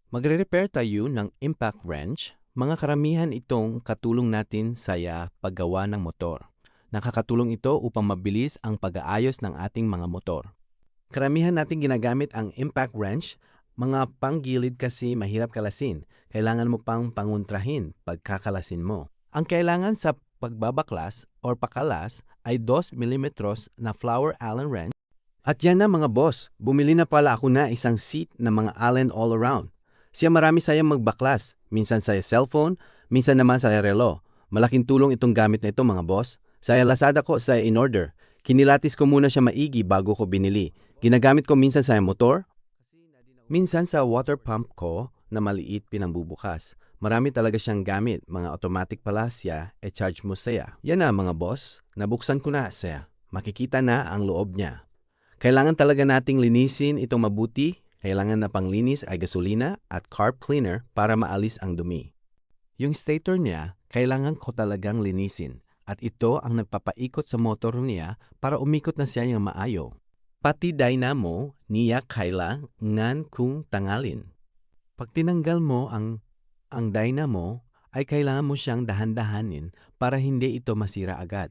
Magre-repair tayo ng impact wrench. Mga karamihan itong katulong natin sa paggawa ng motor. Nakakatulong ito upang mabilis ang pag-aayos ng ating mga motor. Karamihan natin ginagamit ang impact wrench, mga panggilid kasi mahirap kalasin. Kailangan mo pang panguntrahin pagkakalasin mo. Ang kailangan sa pagbabaklas or pakalas ay 2 mm na flower Allen wrench. At yan na mga boss, bumili na pala ako na isang seat na mga Allen all around. Siya marami sayang magbaklas, minsan sa cellphone, minsan naman sa relo. Malaking tulong itong gamit na ito mga boss. Sa Lazada ko sa in-order, kinilatis ko muna siya maigi bago ko binili. Ginagamit ko minsan sa motor, minsan sa water pump ko na maliit pinambubukas. Marami talaga siyang gamit, mga automatic pala siya, charge mo siya. Yan na mga boss, nabuksan ko na siya. Makikita na ang loob niya. Kailangan talaga nating linisin itong mabuti. Kailangan na panglinis ay gasolina at carb cleaner para maalis ang dumi. Yung stator niya, kailangan ko talagang linisin at ito ang nagpapaikot sa motor niya para umikot na siya yung maayo. Pati dynamo niya kailangan kong tangalin. Pag tinanggal mo ang dynamo, ay kailangan mo siyang dahan-dahanin para hindi ito masira agad.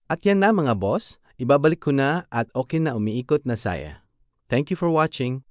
At yan na mga boss, ibabalik ko na at okay na umiikot na saya. Thank you for watching.